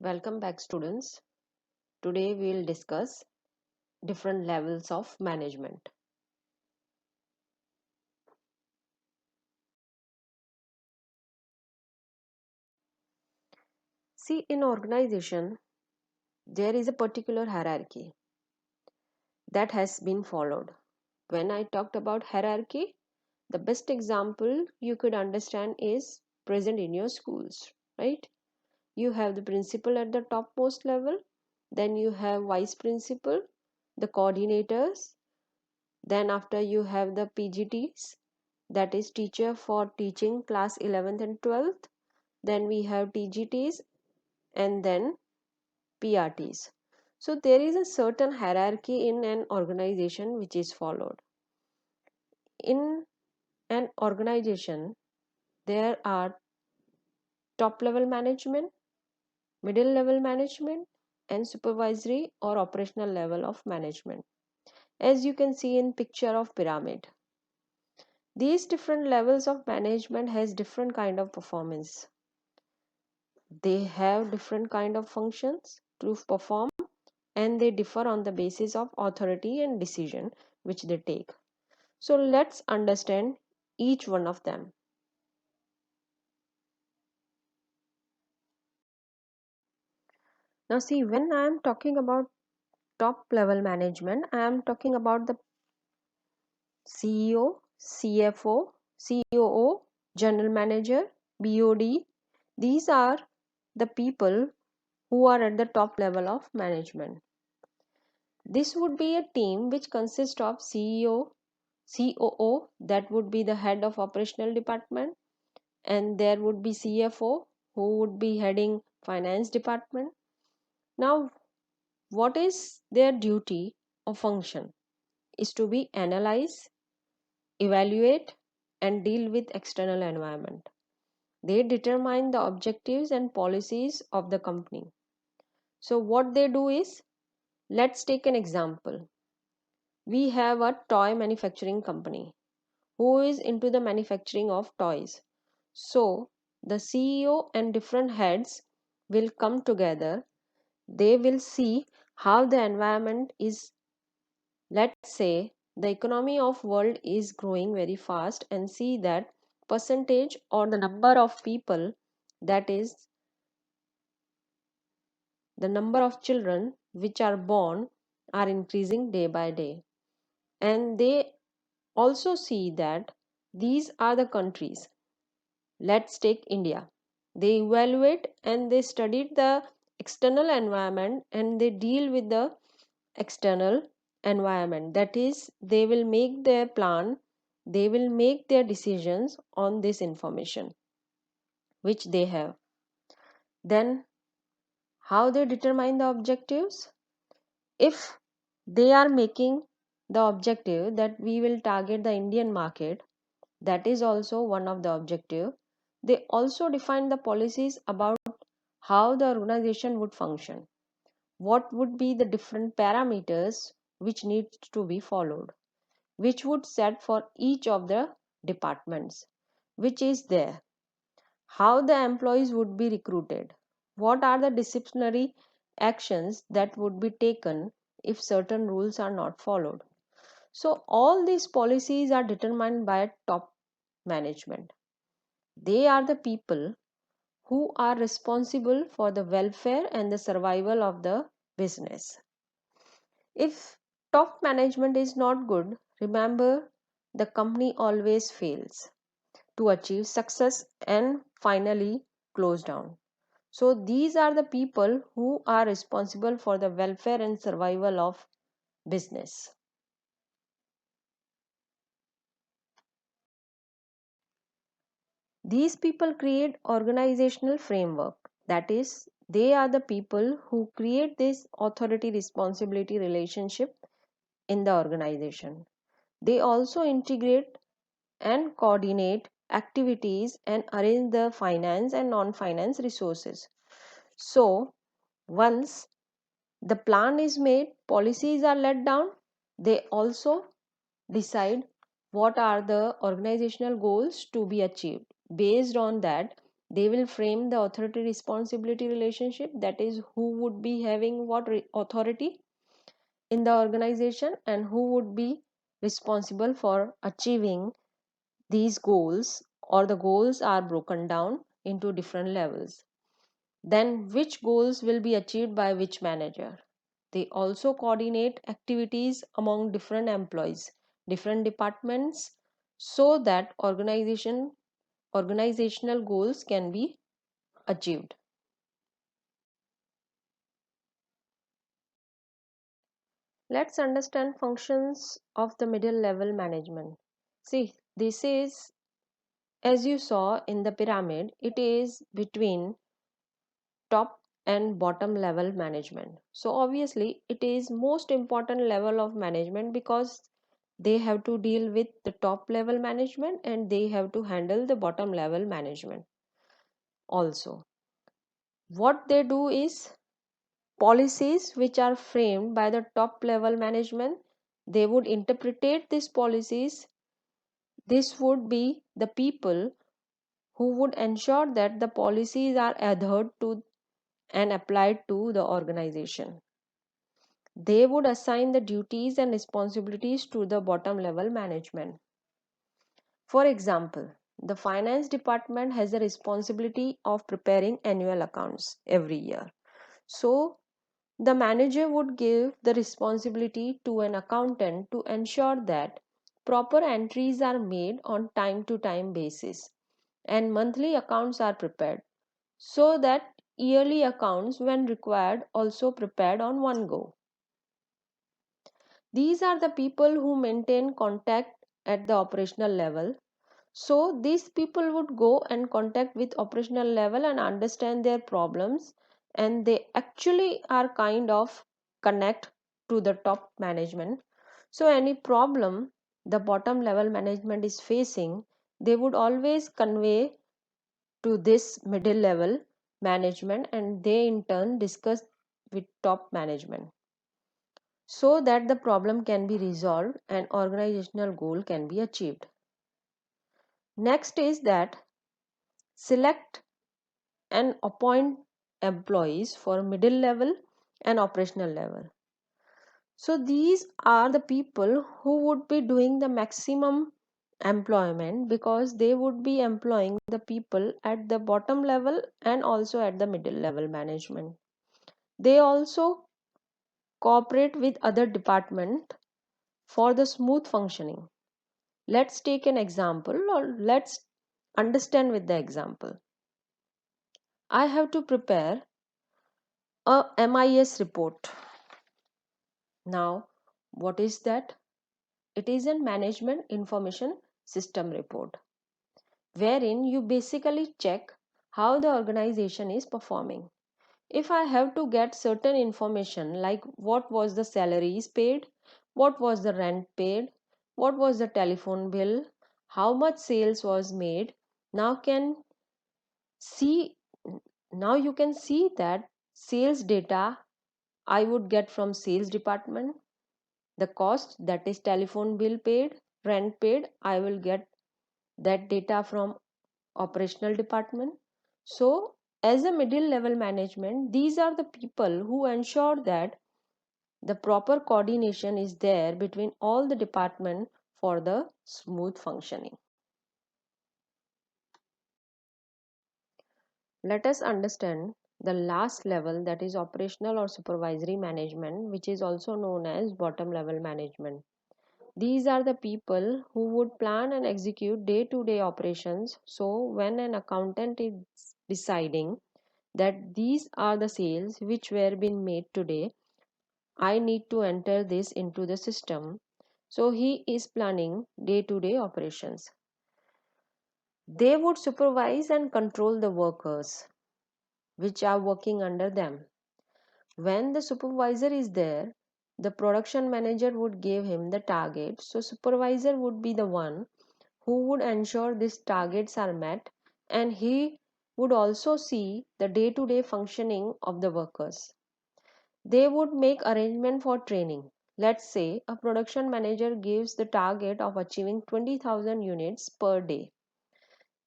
Welcome back, students. Today we'll discuss different levels of management. See, in organization, there is a particular hierarchy that has been followed. When I talked about hierarchy, the best example you could understand is present in your schools, right? You have the principal at the topmost level, then you have vice principal, the coordinators, then after you have the PGTs, that is teacher for teaching class 11th and 12th, then we have TGTs, and then PRTs. So there is a certain hierarchy in an organization which is followed. In an organization, there are top level management, middle level management, and supervisory or operational level of management. As you can see in picture of pyramid, these different levels of management has different kind of performance. They have different kind of functions to perform, and they differ on the basis of authority and decision which they take. So let's understand each one of them. Now see, when I am talking about top level management, I am talking about the CEO, CFO, COO, general manager, BOD. These are the people who are at the top level of management. This would be a team which consists of CEO, COO, that would be the head of operational department, and there would be CFO who would be heading finance department. Now, what is their duty or function? Is to be analyze, evaluate, and deal with external environment. They determine the objectives and policies of the company. So what they do is, let's take an example. We have a toy manufacturing company who is into the manufacturing of toys. So the CEO and different heads will come together. They will see how the environment is. Let's say the economy of world is growing very fast, and see that percentage or the number of people, that is the number of children which are born, are increasing day by day. And they also see that these are the countries. Let's take India. They evaluate and they studied the external environment, and they deal with the external environment. That is, they will make their plan, they will make their decisions on this information which they have. Then, how they determine the objectives? If they are making the objective that we will target the Indian market, that is also one of the objective. They also define the policies about how the organization would function, what would be the different parameters which need to be followed, which would set for each of the departments which is there, how the employees would be recruited, what are the disciplinary actions that would be taken if certain rules are not followed. So all these policies are determined by top management. They are the people who are responsible for the welfare and the survival of the business. If top management is not good, remember, the company always fails to achieve success and finally close down. So these are the people who are responsible for the welfare and survival of business. These people create organizational framework. That is, they are the people who create this authority responsibility relationship in the organization. They also integrate and coordinate activities and arrange the finance and non-finance resources. So once the plan is made, policies are let down, they also decide what are the organizational goals to be achieved. Based on that, They will frame the authority responsibility relationship, that is, who would be having what authority in the organization and who would be responsible for achieving these goals, or the goals are broken down into different levels. Then, which goals will be achieved by which manager? They also coordinate activities among different employees, different departments, so that organizational goals can be achieved. Let's understand functions of the middle level management. See, this is, as you saw in the pyramid, it is between top and bottom level management. So obviously it is most important level of management because they have to deal with the top level management and they have to handle the bottom level management also. What they do is, policies which are framed by the top level management, they would interpret these policies. This would be the people who would ensure that the policies are adhered to and applied to the organization. They would assign the duties and responsibilities to the bottom level management. For example, the finance department has a responsibility of preparing annual accounts every year. So, the manager would give the responsibility to an accountant to ensure that proper entries are made on time to time basis and monthly accounts are prepared, so that yearly accounts, when required, also prepared on one go. These are the people who maintain contact at the operational level. So these people would go and contact with operational level and understand their problems, and they actually are kind of connect to the top management. So any problem the bottom level management is facing, they would always convey to this middle level management, and they in turn discuss with top management so that the problem can be resolved and organizational goal can be achieved. Next is that select and appoint employees for middle level and operational level. So these are the people who would be doing the maximum employment because they would be employing the people at the bottom level and also at the middle level management. They also cooperate with other departments for the smooth functioning. Let's take an example, or let's understand with the example. I have to prepare a MIS report. Now, what is that? It is a management information system report, wherein you basically check how the organization is performing. If I have to get certain information like what was the salaries paid, what was the rent paid, what was the telephone bill, how much sales was made, now can see now you can see that sales data I would get from sales department. The cost, that is telephone bill paid, rent paid, I will get that data from operational department. So as a middle level management, these are the people who ensure that the proper coordination is there between all the department for the smooth functioning. Let us understand the last level, that is operational or supervisory management, which is also known as bottom level management. These are the people who would plan and execute day to day operations. So, when an accountant is deciding that these are the sales which were being made today, I need to enter this into the system. So, he is planning day to day operations. They would supervise and control the workers which are working under them. When the supervisor is there, the production manager would give him the target. So, supervisor would be the one who would ensure these targets are met, and he would also see the day to day functioning of the workers. They would make arrangement for training. Let's say a production manager gives the target of achieving 20,000 units per day.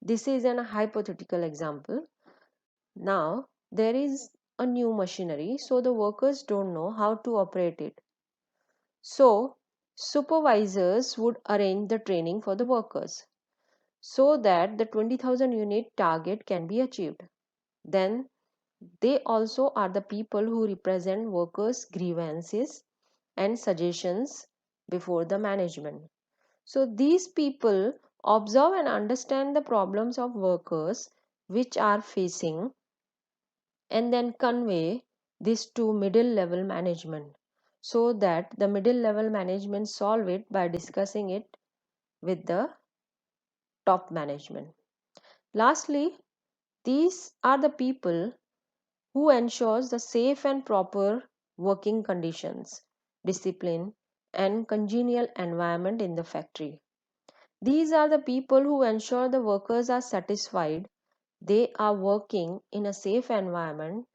This is an hypothetical example. Now, there is a new machinery, so the workers don't know how to operate it. So, supervisors would arrange the training for the workers so that the 20,000 unit target can be achieved. Then, they also are the people who represent workers' grievances and suggestions before the management. So, these people observe and understand the problems of workers which are facing and then convey this to middle level management so that the middle level management solve it by discussing it with the top management. Lastly, these are the people who ensures the safe and proper working conditions, discipline and congenial environment in the factory. These are the people who ensure the workers are satisfied, they are working in a safe environment,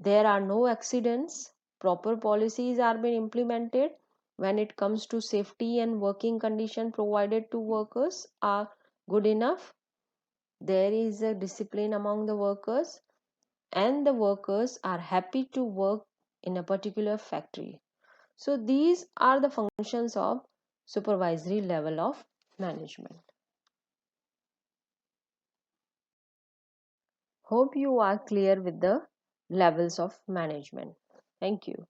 there are no accidents, proper policies are being implemented when it comes to safety and working condition provided to workers are good enough. There is a discipline among the workers and the workers are happy to work in a particular factory. So these are the functions of supervisory level of management. Hope you are clear with the levels of management. Thank you.